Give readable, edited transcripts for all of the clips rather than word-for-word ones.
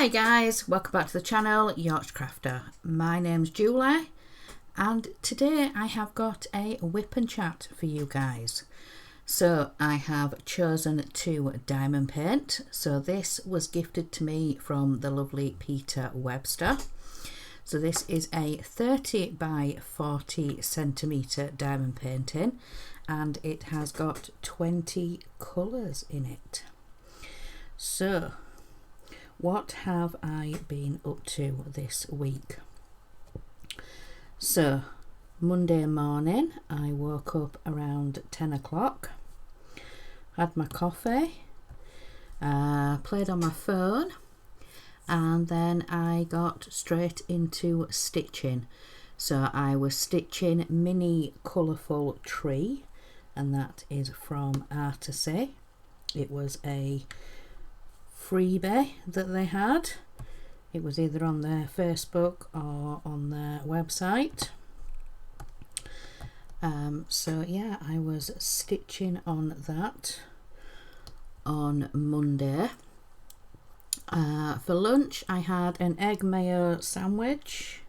Hi guys, welcome back to the channel, Yorkshire Crafter. My name's Julie and today I have got a whip and chat for you guys. So I have chosen to diamond paint. So this was gifted to me from the lovely Peter Webster. So this is a 30 by 40 centimetre diamond painting and it has got 20 colours in it. So what have I been up to this week? So Monday morning I woke up around 10 o'clock, had my coffee, played on my phone, and then I got straight into stitching. So I was stitching Mini Colourful Tree, and that is from Artisy. It was a freebie that they had. It was either on their Facebook or on their website. So yeah, I was stitching on that on Monday. For lunch I had an egg mayo sandwich,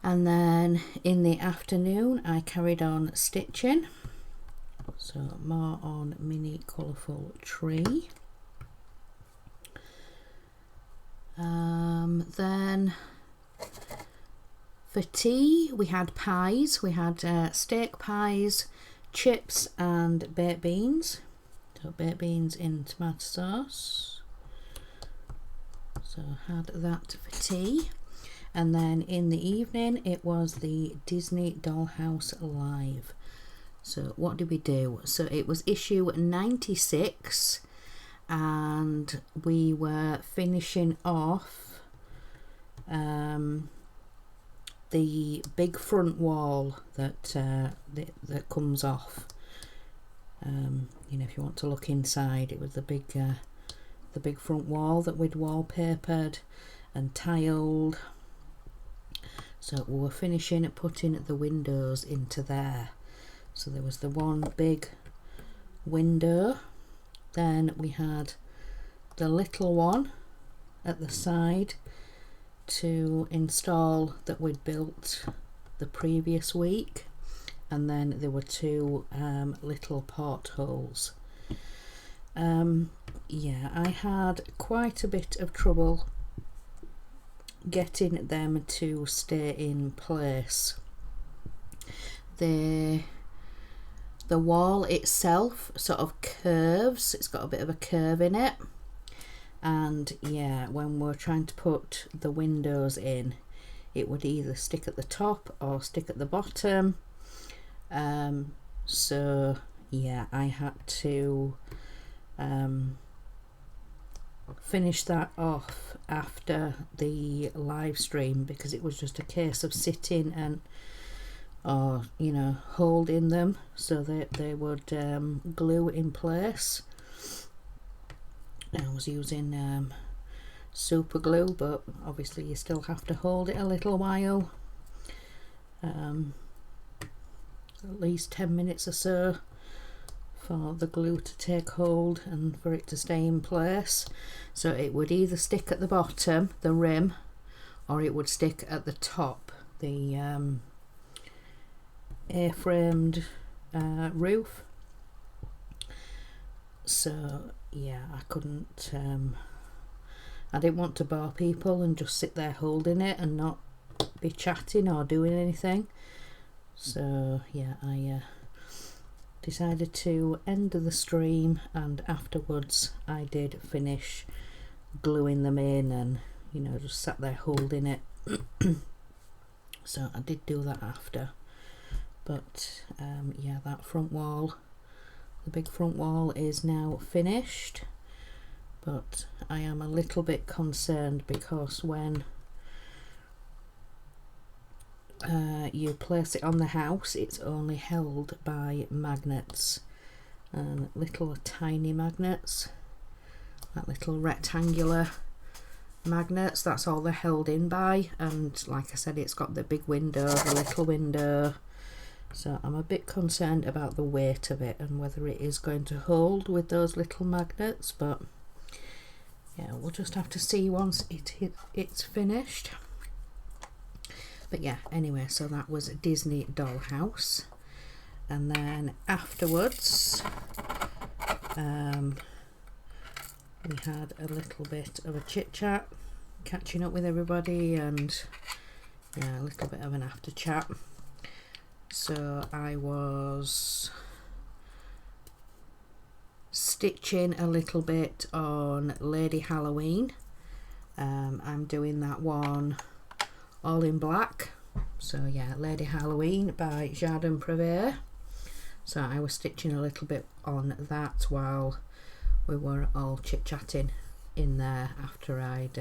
and then in the afternoon I carried on stitching. So more on Mini Colourful Tree. Then for tea we had pies. We had steak pies, chips and baked beans. So baked beans in tomato sauce. So I had that for tea. And then in the evening it was the Disney Dollhouse Live. So what did we do? So it was issue 96 and we were finishing off the big front wall that that comes off. You know, if you want to look inside, it was the big front wall that we'd wallpapered and tiled. So we were finishing at putting the windows into there. So there was the one big window, then we had the little one at the side to install that we'd built the previous week, and then there were two little portholes. Yeah, I had quite a bit of trouble getting them to stay in place. The wall itself sort of curves, it's got a bit of a curve in it, and yeah, when we're trying to put the windows in, it would either stick at the top or stick at the bottom. So yeah, I had to finish that off after the live stream, because it was just a case of sitting and or you know, holding them so that they would glue in place. I was using super glue, but obviously you still have to hold it a little while, at least 10 minutes or so for the glue to take hold and for it to stay in place. So it would either stick at the bottom, the rim, or it would stick at the top, the A-framed roof. So yeah, I couldn't I didn't want to bore people and just sit there holding it and not be chatting or doing anything. So yeah, I decided to end the stream, and afterwards I did finish gluing them in and, you know, just sat there holding it. So I did do that after. But yeah, that front wall, the big front wall, is now finished, but I am a little bit concerned because when you place it on the house, it's only held by magnets, and little tiny magnets, that little rectangular magnets, that's all they're held in by. And like I said, it's got the big window, the little window, so I'm a bit concerned about the weight of it and whether it is going to hold with those little magnets. But yeah, we'll just have to see once it's finished. But yeah, anyway, so that was Disney Dollhouse. And then afterwards, we had a little bit of a chit chat, catching up with everybody, and yeah, a little bit of an after chat. So I was stitching a little bit on Lady Halloween. I'm doing that one all in black. So yeah, Lady Halloween by Jardin Privé. So I was stitching a little bit on that while we were all chit-chatting in there after I'd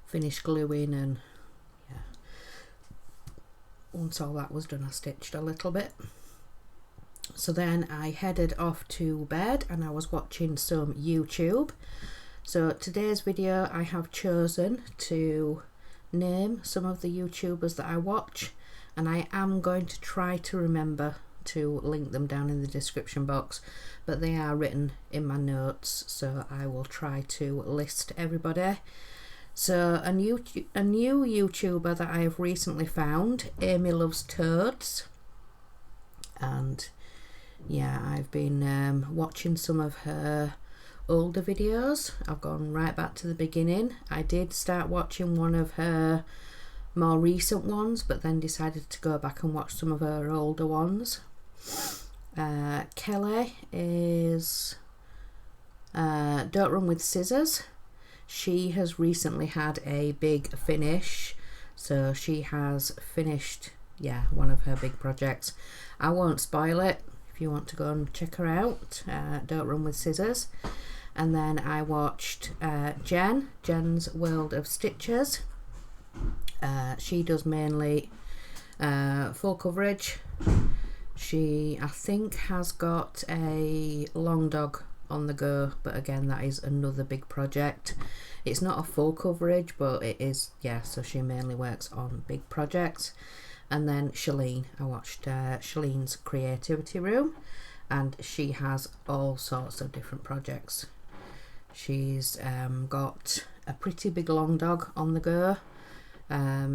finished gluing, and yeah, once all that was done I stitched a little bit. So then I headed off to bed and I was watching some YouTube. So today's video I have chosen to name some of the YouTubers that I watch, and I am going to try to remember to link them down in the description box, but they are written in my notes, so I will try to list everybody. So a new YouTuber that I have recently found, Amy Loves Toads, and yeah, I've been watching some of her older videos. I've gone right back to the beginning. I did start watching one of her more recent ones, but then decided to go back and watch some of her older ones. Kelly is Don't Run With Scissors. She has recently had a big finish, so she has finished, yeah, one of her big projects. I won't spoil it if you want to go and check her out. Don't Run With Scissors. And then I watched Jen's World of Stitches. She does mainly full coverage. She, I think, has got a long dog on the go, but again, that is another big project. It's not a full coverage, but it is, yeah, so she mainly works on big projects. And then Shalene, I watched Shalene's Creativity Room, and she has all sorts of different projects. She's got a pretty big long dog on the go.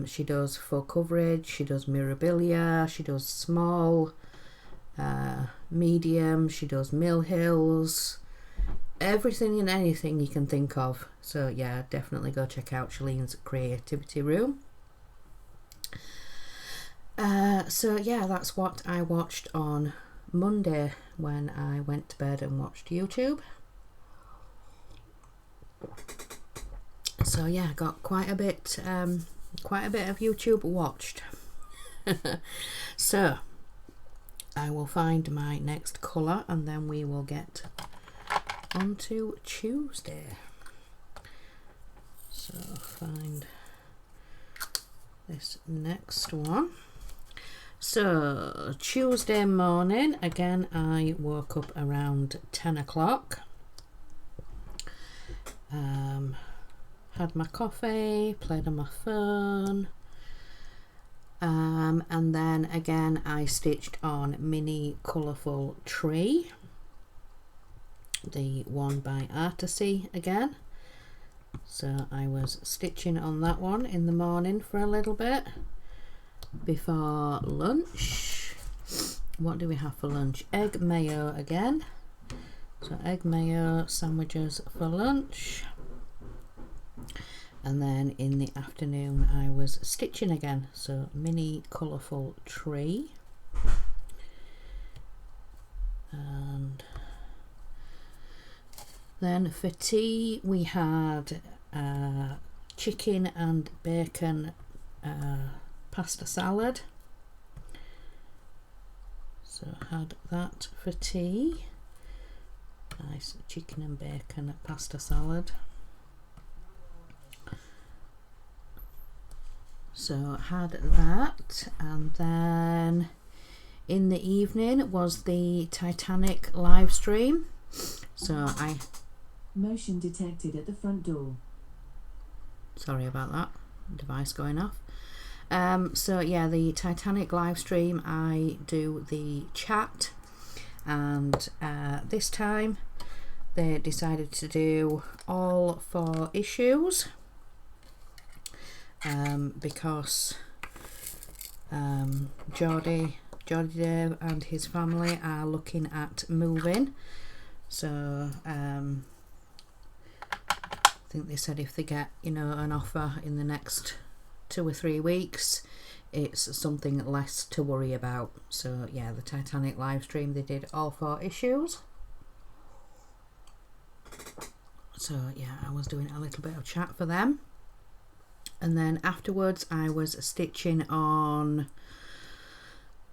She does full coverage, she does mirabilia, she does small, medium, she does mill hills, everything and anything you can think of. So yeah, definitely go check out Shalene's Creativity Room. So yeah, that's what I watched on Monday when I went to bed and watched YouTube. So yeah, got quite a bit of YouTube watched. So I will find my next colour and then we will get on to Tuesday. So find this next one. So Tuesday morning, again I woke up around 10 o'clock. Had my coffee, played on my phone, and then again I stitched on Mini Colourful Tree, the one by Artisy again. So I was stitching on that one in the morning for a little bit before lunch. What do we have for lunch? Egg mayo again. So egg mayo sandwiches for lunch. And then in the afternoon I was stitching again, so Mini Colourful Tree. And then for tea we had chicken and bacon pasta salad. So had that for tea. Nice chicken and bacon pasta salad. So had that, and then in the evening was the Titanic live stream. So I motion detected at the front door. Sorry about that, device going off. So yeah, the Titanic live stream, I do the chat, and this time they decided to do all 4 issues because Geordie Dave and his family are looking at moving. So I think they said if they get, you know, an offer in the next 2 or 3 weeks, it's something less to worry about. So yeah, the Titanic live stream, they did all 4 issues. So yeah, I was doing a little bit of chat for them. And then afterwards I was stitching on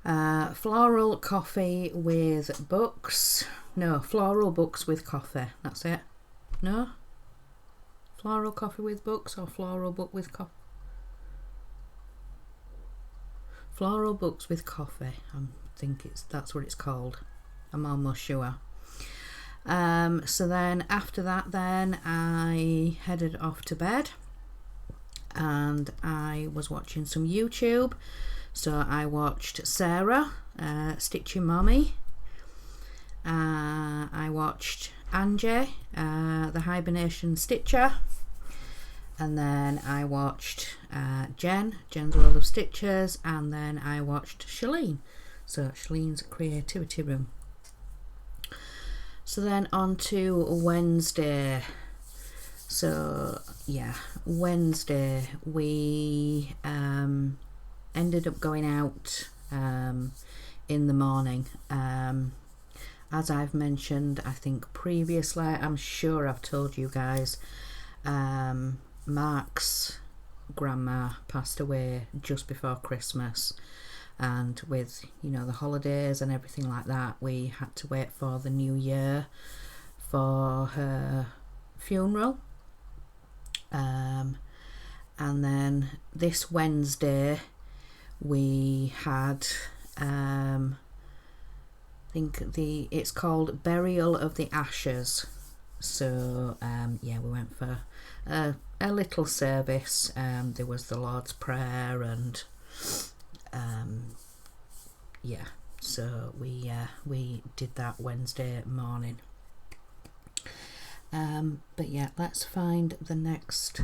floral coffee with books. No, floral books with coffee. That's it. No? Floral coffee with books or floral book with coffee? Floral books with coffee. I think that's what it's called. I'm almost sure. So then after that then I headed off to bed and I was watching some YouTube. So I watched Sarah, Stitching Mommy. I watched Angie, the Hibernation Stitcher. And then I watched Jen's World of Stitchers. And then I watched Shalene. So Shalene's Creativity Room. So then on to Wednesday. So yeah, Wednesday we ended up going out in the morning. As I've mentioned, I think previously, I'm sure I've told you guys, Mark's grandma passed away just before Christmas, and with, you know, the holidays and everything like that, we had to wait for the new year for her funeral. And then this Wednesday we had I think it's called Burial of the Ashes. So yeah, we went for a little service. There was the Lord's Prayer and yeah, so we did that Wednesday morning. But yeah, let's find the next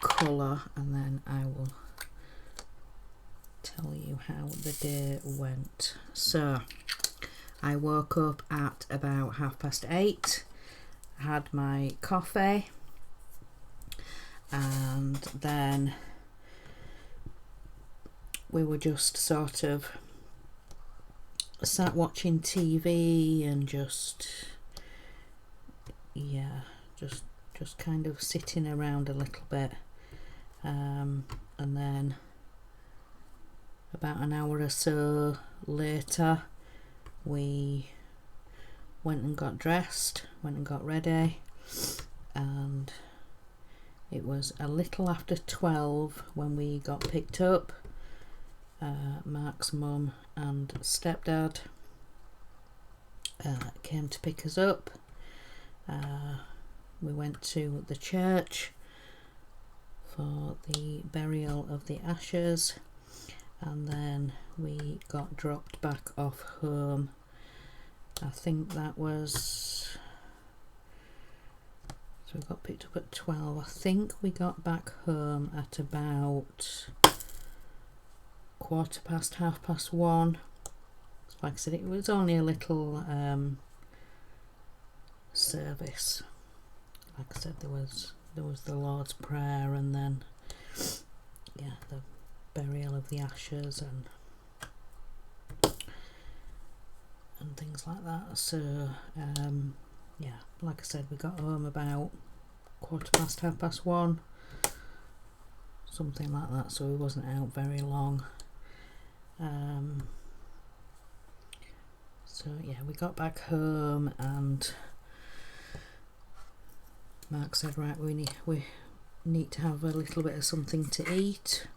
colour and then I will tell you how the day went. So I woke up at about 8:30, had my coffee, and then we were just sort of sat watching TV and just kind of sitting around a little bit, and then about an hour or so later we went and got dressed, went and got ready, and it was a little after 12 when we got picked up. Mark's mum and stepdad came to pick us up. We went to the church for the burial of the ashes, and then we got dropped back off home. I think that was, so we got picked up at 12. I think we got back home at about 1:15, 1:30. Like I said, it was only a little service. Like I said, there was the Lord's Prayer, and then yeah, the burial of the ashes and things like that. So yeah, like I said, we got home about 1:15, 1:30, something like that, so we wasn't out very long. So yeah, we got back home and Mark said, right, we need to have a little bit of something to eat.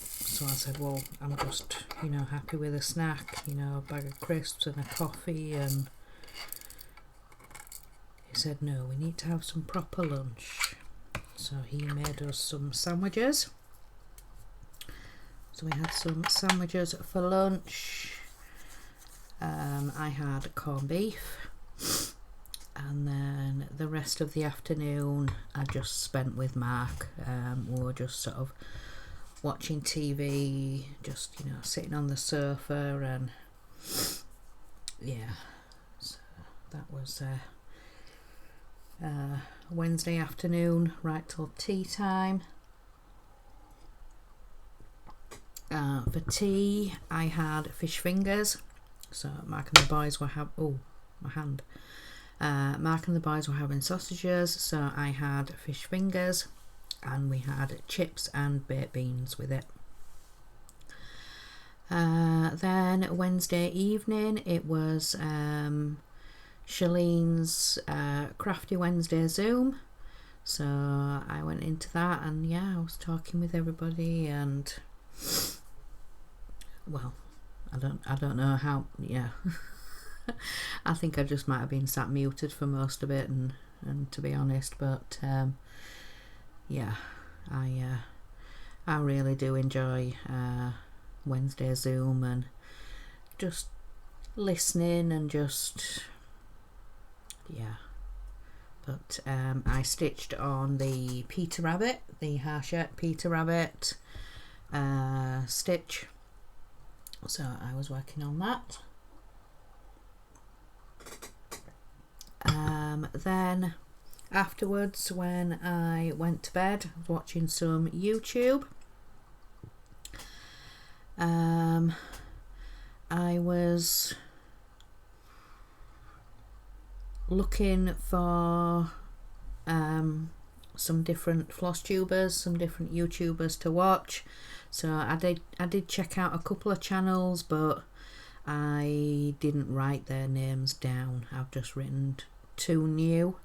So I said, well, I'm just, you know, happy with a snack, you know, a bag of crisps and a coffee. And he said, no, we need to have some proper lunch. So he made us some sandwiches. So we had some sandwiches for lunch. I had corned beef, and then the rest of the afternoon I just spent with Mark. We were just sort of watching TV, just sitting on the sofa, and yeah, so that was Wednesday afternoon right till tea time. For tea I had fish fingers, so Mark and the boys were Mark and the boys were having sausages, so I had fish fingers, and we had chips and baked beans with it. Then Wednesday evening it was Shalene's Crafty Wednesday Zoom, so I went into that, and yeah, I was talking with everybody, and well, I don't know how, yeah. I think I just might have been sat muted for most of it, and to be honest, but yeah, I really do enjoy Wednesday Zoom, and just listening, and just, yeah. But I stitched on the Peter Rabbit, the Hachette Peter Rabbit stitch, so I was working on that. Then afterwards, when I went to bed, I was watching some YouTube. I was looking for some different floss tubers, some different YouTubers to watch. So I did check out a couple of channels, but I didn't write their names down. I've just written 2 new.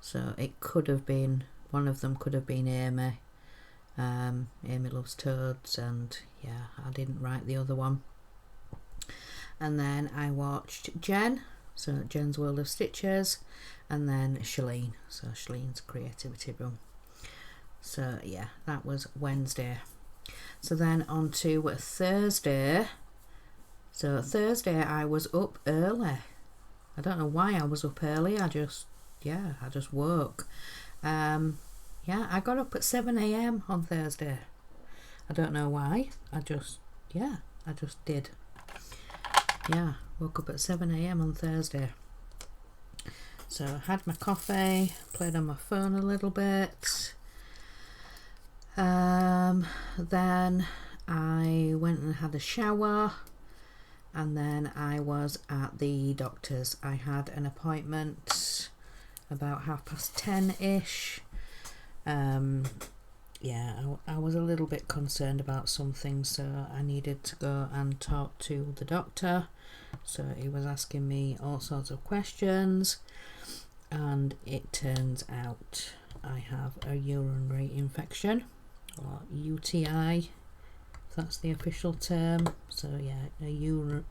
So it could have been, one of them could have been Amy. Amy Loves Toads, and yeah, I didn't write the other one. And then I watched Jen, so Jen's World of Stitches, and then Shalene, so Shalene's Creativity Room. So yeah, that was Wednesday. So then on to Thursday. So Thursday I was up early. I don't know why I was up early. I just woke. Yeah, I got up at 7 a.m. on Thursday. I don't know why. I just did. Yeah, woke up at 7 a.m. on Thursday. So I had my coffee, played on my phone a little bit. Then I went and had a shower, and then I was at the doctor's. I had an appointment about 10:30ish. Yeah, I was a little bit concerned about something, so I needed to go and talk to the doctor. So he was asking me all sorts of questions, and it turns out I have a urinary infection, or UTI, if that's the official term. So yeah, a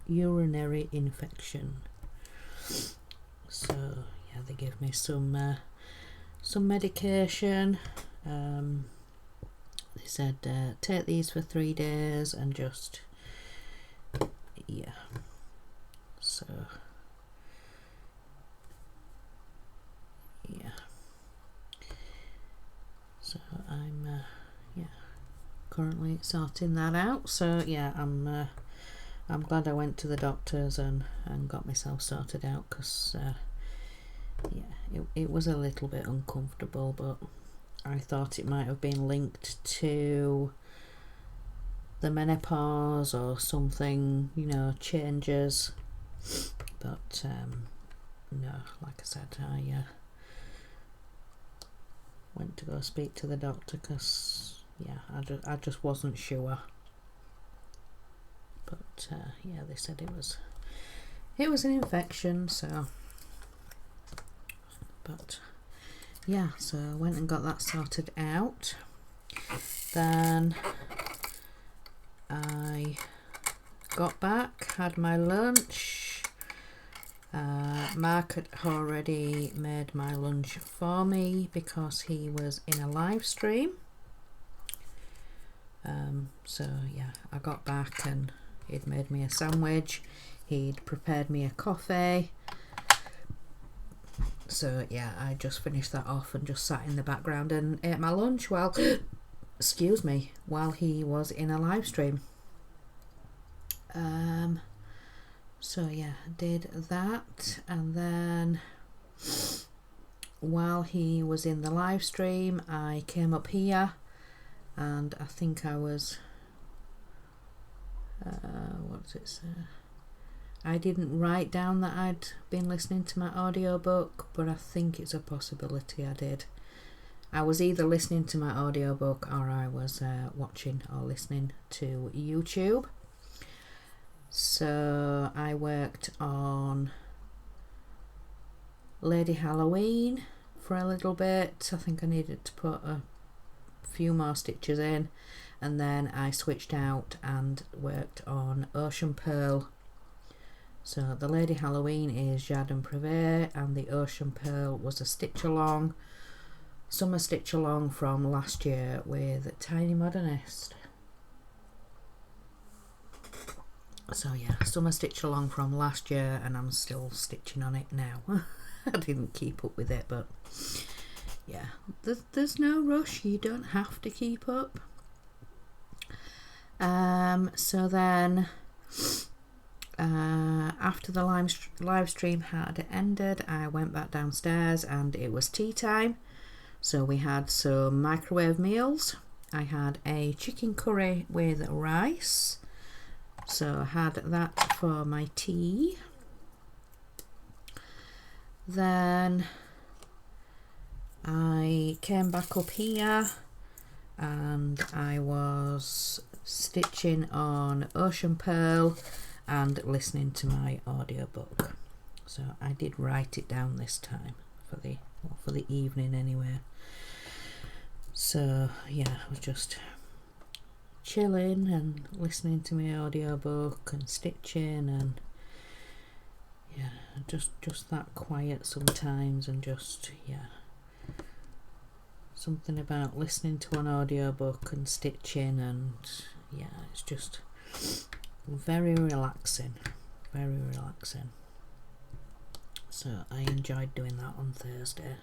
urinary infection. So yeah, they gave me some medication. They said take these for 3 days, and just, yeah. So yeah. So I'm currently sorting that out. So yeah, I'm glad I went to the doctors and got myself sorted out, because yeah, it was a little bit uncomfortable, but I thought it might have been linked to the menopause or something, changes. But no, like I said, I went to go speak to the doctor, because yeah, I just wasn't sure. But yeah, they said it was an infection. So, but yeah, so I went and got that sorted out. Then I got back, had my lunch. Mark had already made my lunch for me because he was in a live stream. So yeah, I got back and he'd made me a sandwich. He'd prepared me a coffee. So yeah, I just finished that off and just sat in the background and ate my lunch while excuse me, while he was in a live stream. So yeah, did that, and then while he was in the live stream I came up here, and I think I was what does it say? I didn't write down that I'd been listening to my audiobook, but I think it's a possibility I did. I was either listening to my audiobook or I was watching or listening to YouTube. So I worked on Lady Halloween for a little bit. I think I needed to put a few more stitches in, and then I switched out and worked on Ocean Pearl. So the Lady Halloween is Jardin Privé, and the Ocean Pearl was a stitch along, summer stitch along from last year with Tiny Modernist. So yeah, summer stitch along from last year, and I'm still stitching on it now. I didn't keep up with it, but yeah, there's no rush, you don't have to keep up. So then after the live stream had ended, I went back downstairs and it was tea time. So we had some microwave meals. I had a chicken curry with rice, so I had that for my tea. Then I came back up here and I was stitching on Ocean Pearl and listening to my audiobook. So I did write it down this time for the evening anyway. So yeah, I was just chilling and listening to my audiobook and stitching, and yeah, just that quiet sometimes, and just yeah, something about listening to an audiobook and stitching, and yeah, it's just very relaxing, very relaxing. So I enjoyed doing that on Thursday.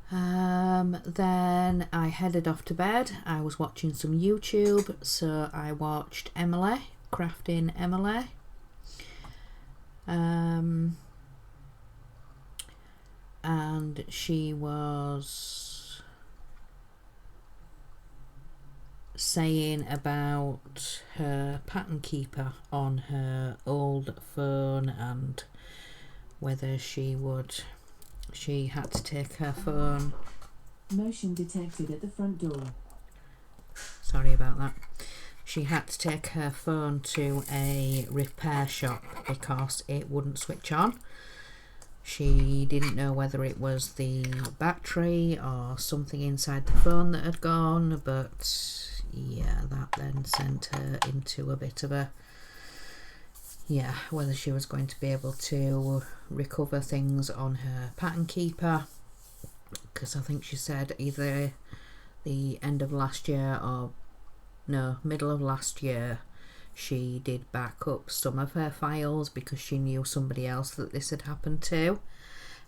Then I headed off to bed. I was watching some YouTube, so I watched Emily, Crafting Emily. And she was saying about her pattern keeper on her old phone, and whether she had to take her phone. Motion detected at the front door. Sorry about that. She had to take her phone to a repair shop because it wouldn't switch on. She didn't know whether it was the battery or something inside the phone that had gone, but yeah, that then sent her into a bit of a, yeah, whether she was going to be able to recover things on her pattern keeper, because I think she said either the end of last year or no, middle of last year, she did back up some of her files because she knew somebody else that this had happened to,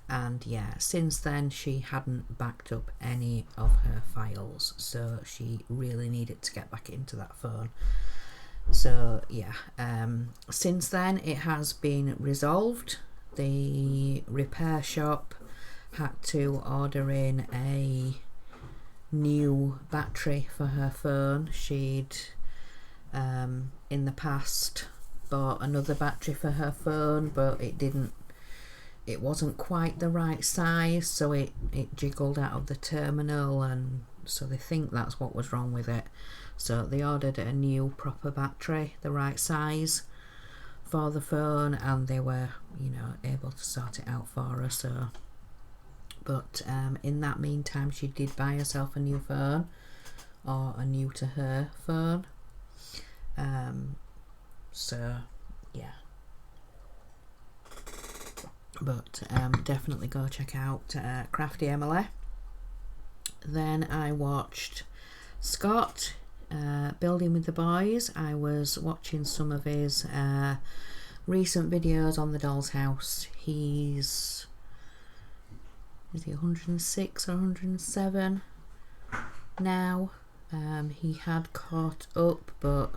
and yeah, since then she hadn't backed up any of her files, so she really needed to get back into that phone. So yeah, since then it has been resolved. The repair shop had to order in a new battery for her phone. She'd in the past bought another battery for her phone, but it wasn't quite the right size, so it jiggled out of the terminal, and so they think that's what was wrong with it. So they ordered a new proper battery, the right size for the phone, and they were, you know, able to sort it out for her. So, but in that meantime, she did buy herself a new phone, or a new to her phone. So yeah, but definitely go check out Crafty Emily. Then I watched Scott building with the boys. I was watching some of his recent videos on the doll's house. He's is he 106 or 107 now? He had caught up, but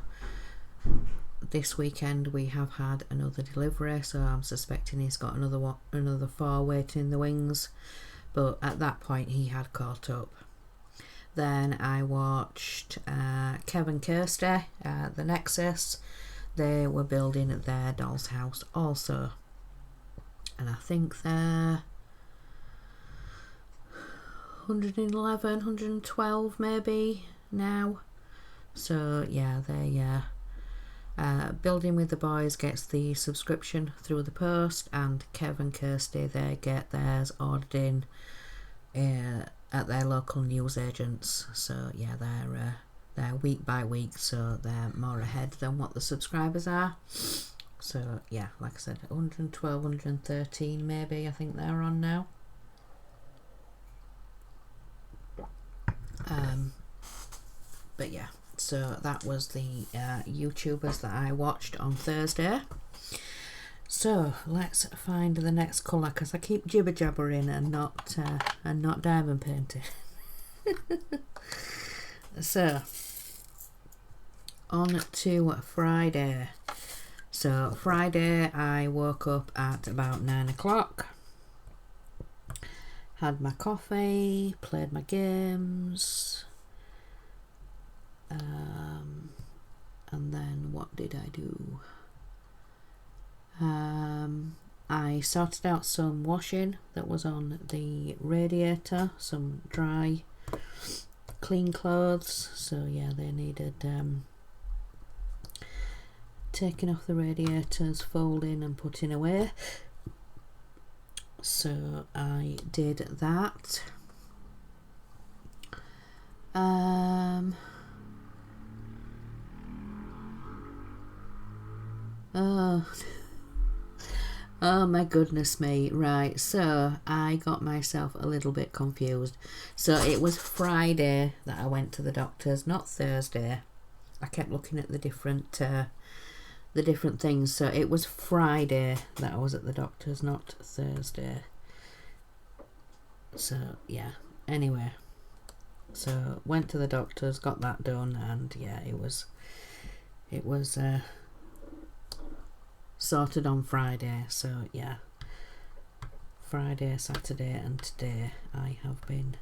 this weekend we have had another delivery, so I'm suspecting he's got another 4 waiting in the wings, but at that point he had caught up. Then I watched Kev and Kirsty at the Nexus. They were building their doll's house also, and I think they're 111, 112 maybe now. So yeah, they Building with the Boys gets the subscription through the post, and Kev and Kirsty, they get theirs ordered in at their local newsagents. So yeah, they're week by week, so they're more ahead than what the subscribers are. So yeah, like I said, 112, 113 maybe, I think they're on now. But yeah, so that was the YouTubers that I watched on Thursday. So let's find the next colour, because I keep jibber jabbering and not diamond painting. So on to Friday. So Friday I woke up at about 9 o'clock, had my coffee, played my games, and then what did I do? I sorted out some washing that was on the radiator, some dry clean clothes, so yeah, they needed taking off the radiators, folding and putting away. So I did that. Oh my goodness me, right, so I got myself a little bit confused. So it was Friday that I went to the doctor's, not Thursday. I kept looking at the different things, so it was Friday that I was at the doctor's, not Thursday. So yeah, anyway, so went to the doctor's, got that done, and yeah, it was sorted on Friday. So yeah, Friday, Saturday and today I have been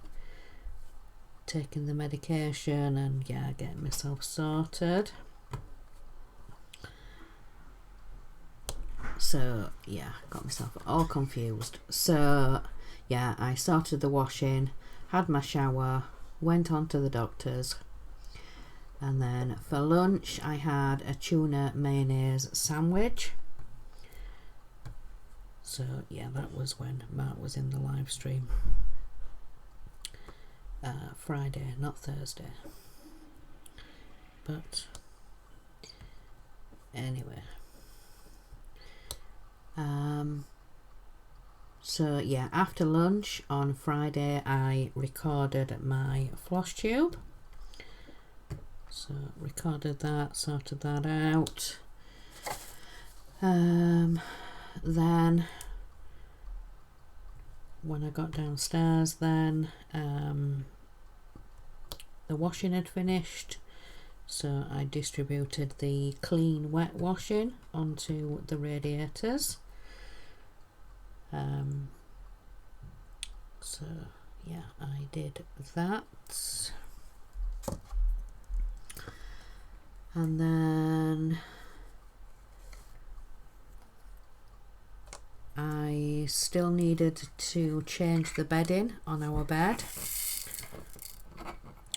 taking the medication and yeah, getting myself sorted. So yeah, got myself all confused. So yeah, I sorted the washing, had my shower, went on to the doctor's, and then for lunch I had a tuna mayonnaise sandwich. So yeah, that was when Mark was in the live stream. Friday, not Thursday. But anyway. So yeah, after lunch on Friday I recorded my floss tube. So recorded that, sorted that out. Then when I got downstairs, then the washing had finished, so I distributed the clean wet washing onto the radiators. So yeah, I did that, and then I still needed to change the bedding on our bed.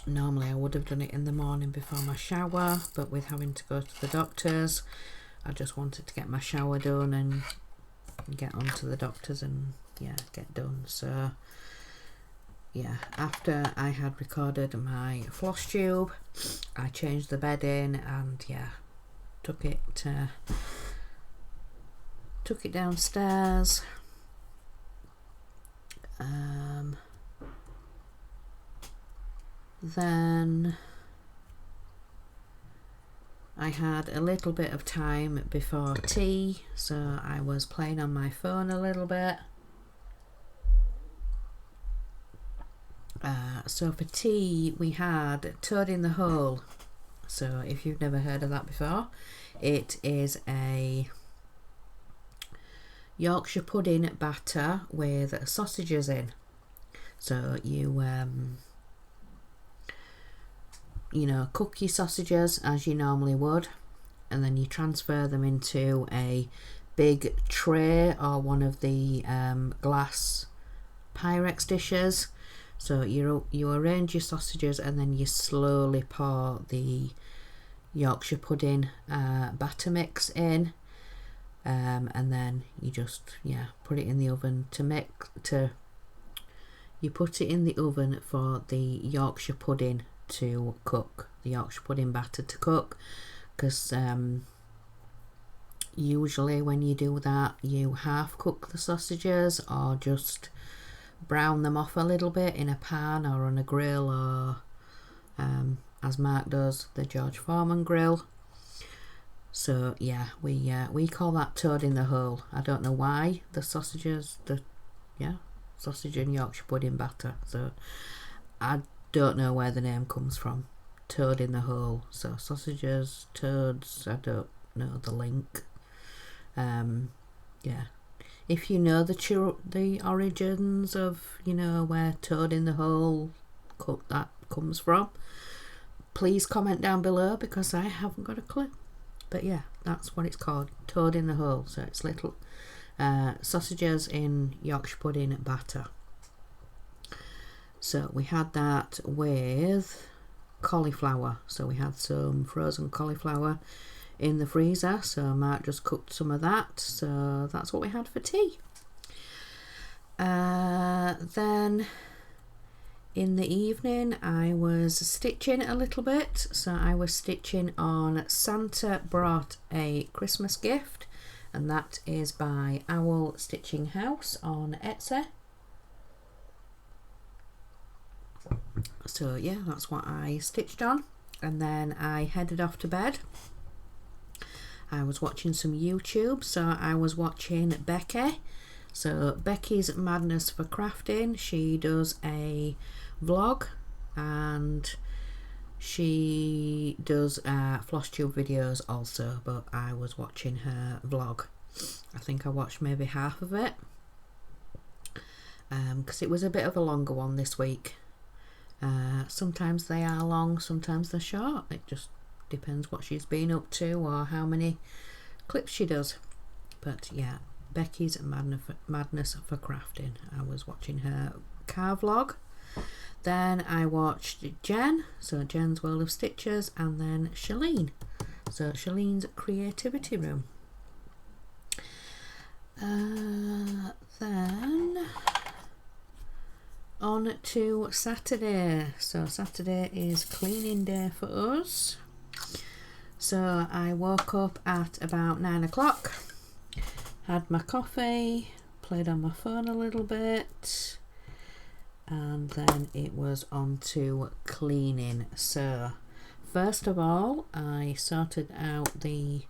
Normally I would have done it in the morning before my shower, but with having to go to the doctor's, I just wanted to get my shower done and get on to the doctor's and yeah, get done. So yeah, after I had recorded my floss tube, I changed the bedding and yeah, took it downstairs. Then I had a little bit of time before tea, so I was playing on my phone a little bit. So for tea we had toad in the hole. So if you've never heard of that before, it is a Yorkshire pudding batter with sausages in. So you cook your sausages as you normally would, and then you transfer them into a big tray or one of the glass Pyrex dishes. So you arrange your sausages and then you slowly pour the Yorkshire pudding batter mix in, and then you just put it in the oven you put it in the oven for the Yorkshire pudding to cook, the Yorkshire pudding batter to cook, because usually when you do that you half cook the sausages or just brown them off a little bit in a pan or on a grill, or as Mark does, the George Foreman grill. So yeah, we call that toad in the hole. I don't know why. The sausages, sausage and Yorkshire pudding batter. So I don't know where the name comes from. Toad in the hole. So sausages, toads, I don't know the link. If you know the origins of, where toad in the hole that comes from, please comment down below, because I haven't got a clue. But yeah, that's what it's called, toad in the hole. So it's little sausages in Yorkshire pudding batter. So we had that with cauliflower. So we had some frozen cauliflower in the freezer, so Mark just cooked some of that. So that's what we had for tea. Then in the evening I was stitching a little bit. So I was stitching on Santa Brought a Christmas Gift, and that is by Owl Stitching House on Etsy. So yeah, that's what I stitched on, and then I headed off to bed. I was watching some YouTube, so I was watching Becky. So Becky's Madness for Crafting, she does a vlog and she does floss tube videos also, but I was watching her vlog. I think I watched maybe half of it, because it was a bit of a longer one this week. Sometimes they are long, sometimes they're short. It just depends what she's been up to or how many clips she does. But yeah, Becky's Madness for Crafting. I was watching her car vlog. Then I watched Jen, so Jen's World of Stitches, and then Shalene, so Shalene's Creativity Room. Then on to Saturday. So Saturday is cleaning day for us. So I woke up at about 9 o'clock, had my coffee, played on my phone a little bit, and then it was on to cleaning. So first of all, I sorted out the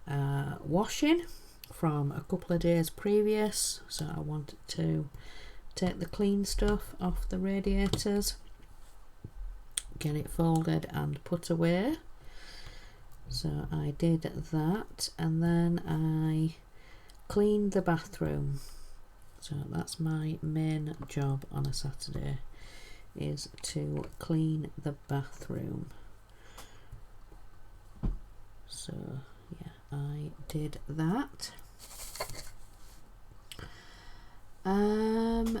washing from a couple of days previous. So I wanted to take the clean stuff off the radiators, get it folded and put away. So I did that, and then I cleaned the bathroom. So that's my main job on a Saturday, is to clean the bathroom. So yeah, I did that.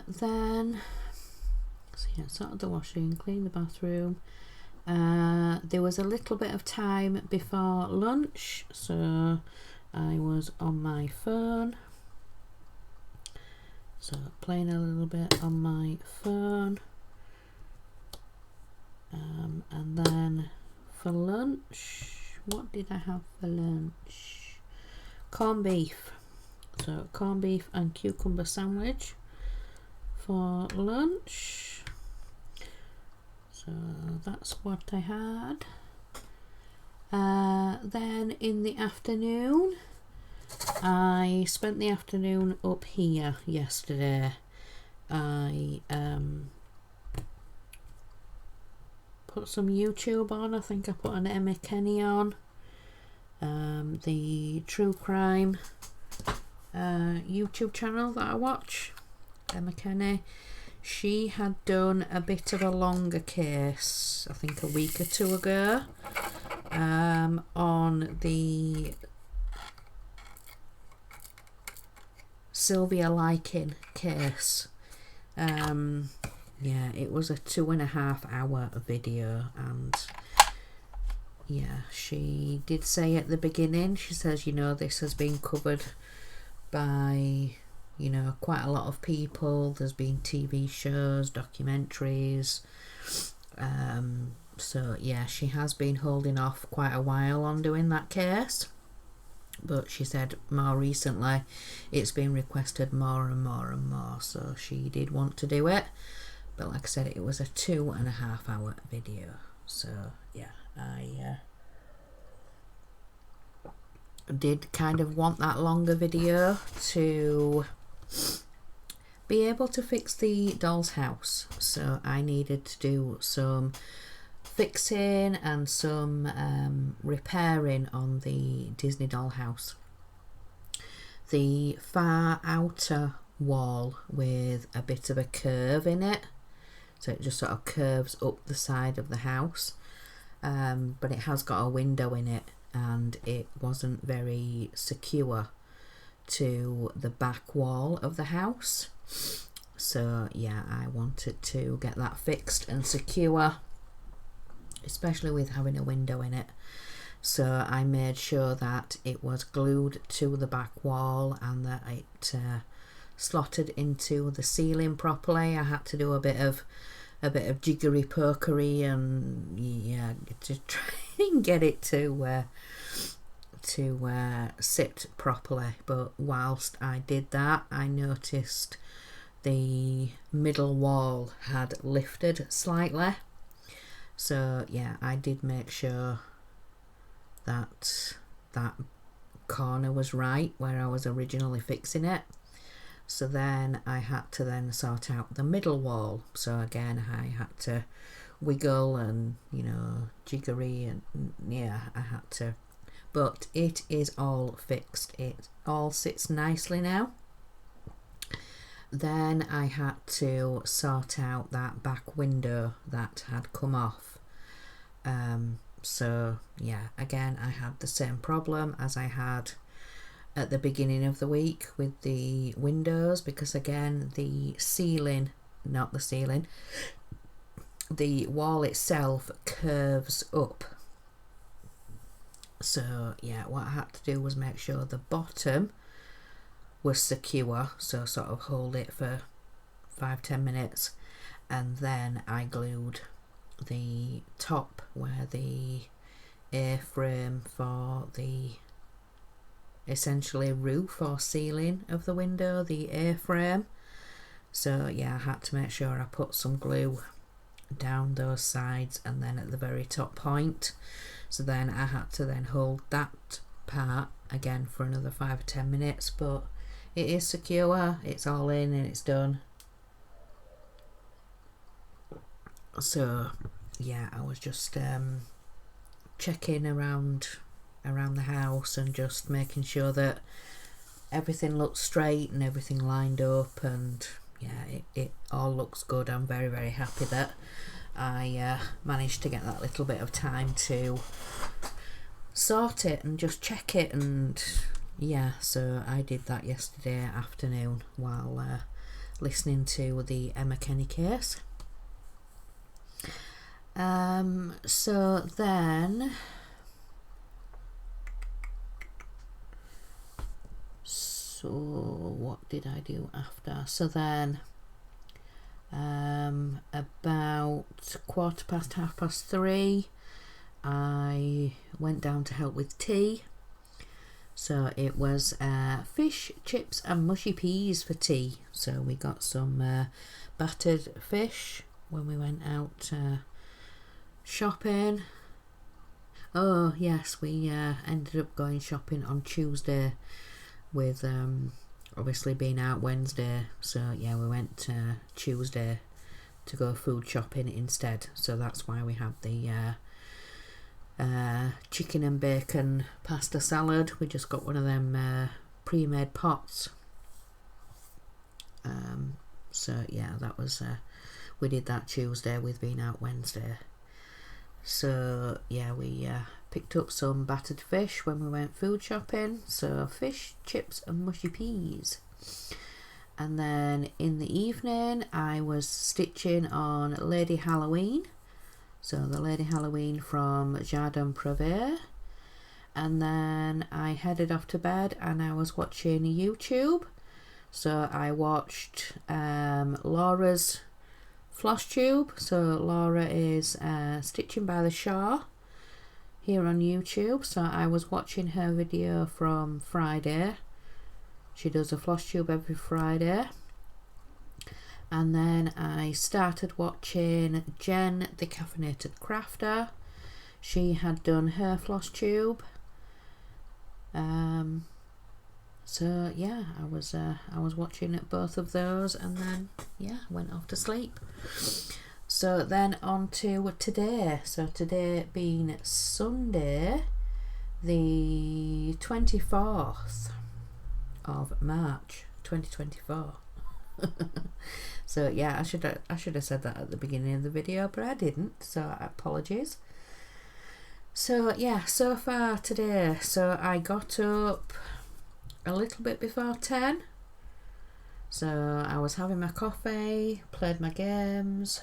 Then so yeah, sorted the washing, cleaned the bathroom. There was a little bit of time before lunch, so I was on my phone, so playing a little bit on my phone, and then for lunch, what did I have for lunch? Corned beef. So corned beef and cucumber sandwich for lunch. So that's what I had. Then in the afternoon, I spent the afternoon up here yesterday. I put some YouTube on. I think I put an Emma Kenny on. The true crime YouTube channel that I watch, Emma Kenny. She had done a bit of a longer case, I think a week or two ago, on the Sylvia Liking case. Yeah, it was a 2.5 hour video, and yeah, she did say at the beginning, she says, you know, this has been covered by, you know, quite a lot of people. There's been TV shows, documentaries. So yeah, she has been holding off quite a while on doing that case. But she said more recently it's been requested more and more and more. So she did want to do it. But like I said, it was a 2.5 hour video. So yeah, I did kind of want that longer video to be able to fix the doll's house. So I needed to do some fixing and some repairing on the Disney doll house. The far outer wall with a bit of a curve in it, so it just sort of curves up the side of the house, but it has got a window in it, and it wasn't very secure to the back wall of the house. So yeah, I wanted to get that fixed and secure, especially with having a window in it. So I made sure that it was glued to the back wall and that it slotted into the ceiling properly. I had to do a bit of jiggery pokery and yeah, to try and get it to sit properly. But whilst I did that, I noticed the middle wall had lifted slightly. So yeah, I did make sure that that corner was right where I was originally fixing it. So then I had to then sort out the middle wall. So again, I had to wiggle and, you know, jiggery, and yeah, I had to. But it is all fixed. It all sits nicely now. Then I had to sort out that back window that had come off. So yeah, again, I had the same problem as I had at the beginning of the week with the windows, because again, the wall itself curves up. So yeah, what I had to do was make sure the bottom was secure, so sort of hold it for 5-10 minutes, and then I glued the top where the A-frame for the essentially roof or ceiling of the window, the A-frame. So yeah, I had to make sure I put some glue down those sides and then at the very top point. So then I had to then hold that part again for another 5 or 10 minutes, but it is secure, it's all in and it's done. So yeah, I was just checking around the house and just making sure that everything looked straight and everything lined up, and yeah, it all looks good. I'm very, very happy that I managed to get that little bit of time to sort it and just check it, and yeah, so I did that yesterday afternoon while listening to the Emma Kenny case. So then what did I do after? So then about 3:15, I went down to help with tea. So it was fish, chips and mushy peas for tea. So we got some battered fish when we went out shopping. Oh yes, we ended up going shopping on Tuesday with obviously being out Wednesday. So yeah, we went Tuesday to go food shopping instead. So that's why we had the chicken and bacon pasta salad. We just got one of them pre-made pots. So yeah, that was we did that Tuesday with being out Wednesday. So yeah, we picked up some battered fish when we went food shopping. So fish, chips and mushy peas. And then in the evening I was stitching on Lady Halloween. So the Lady Halloween from Jardin Privé. And then I headed off to bed and I was watching YouTube. So I watched Laura's floss tube. So Laura is Stitching by the Shore here on YouTube. So I was watching her video from Friday. She does a floss tube every Friday. And then I started watching Jen, the Caffeinated Crafter. She had done her floss tube. So yeah, I was watching both of those, and then yeah, went off to sleep. So then on to today. So today being Sunday, the 24th of March 2024. So yeah, I should have said that at the beginning of the video, but I didn't, so apologies. So yeah, so far today, so I got up a little bit before 10. So I was having my coffee, played my games.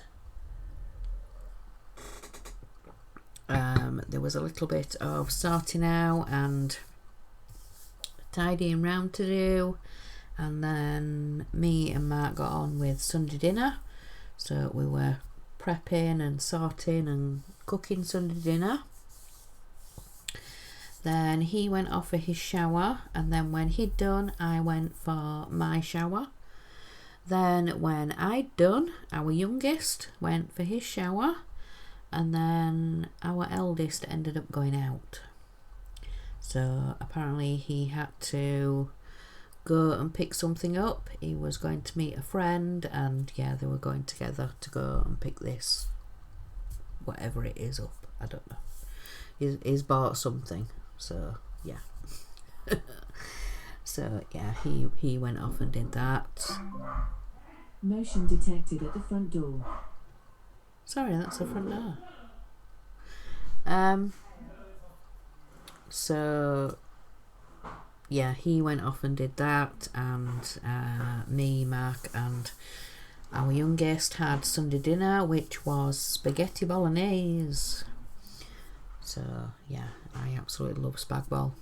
There was a little bit of sorting out and tidying round to do, and then me and Mark got on with Sunday dinner. So we were prepping and sorting and cooking Sunday dinner. Then he went off for his shower, and then when he'd done, I went for my shower. Then when I'd done, our youngest went for his shower, and then our eldest ended up going out. So apparently he had to go and pick something up. He was going to meet a friend, and yeah, they were going together to go and pick this, whatever it is, up. I don't know. He's bought something. So yeah. So yeah, he went off and did that. Motion detected at the front door. Sorry, that's the front door. So yeah, he went off and did that, and me, Mark and our youngest had Sunday dinner, which was spaghetti bolognese. So yeah, I absolutely love spag bol.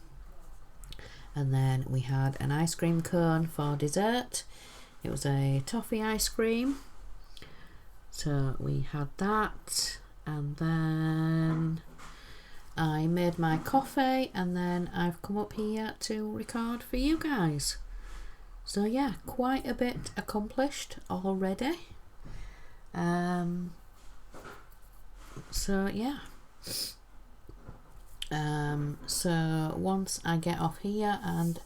And then we had an ice cream cone for dessert. It was a toffee ice cream. So we had that, and then I made my coffee, and then I've come up here to record for you guys. So yeah, quite a bit accomplished already. So yeah. So once I get off here and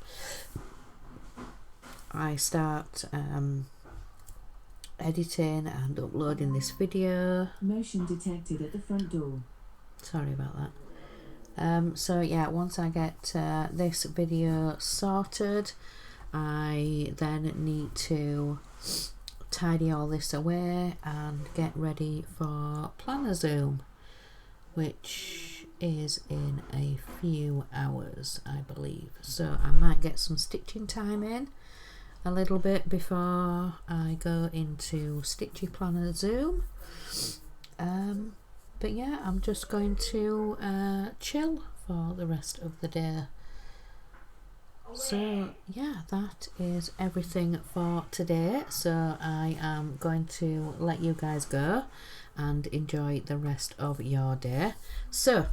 I start editing and uploading this video. Motion detected at the front door. Sorry about that. So yeah, once I get this video sorted, I then need to tidy all this away and get ready for Planner Zoom, which is in a few hours, I believe. So I might get some stitching time in a little bit before I go into Stitchy Planner Zoom. But yeah, I'm just going to chill for the rest of the day. So yeah, that is everything for today. So I am going to let you guys go and enjoy the rest of your day. So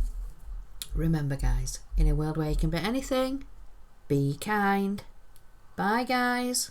remember guys, in a world where you can be anything, be kind. Bye guys.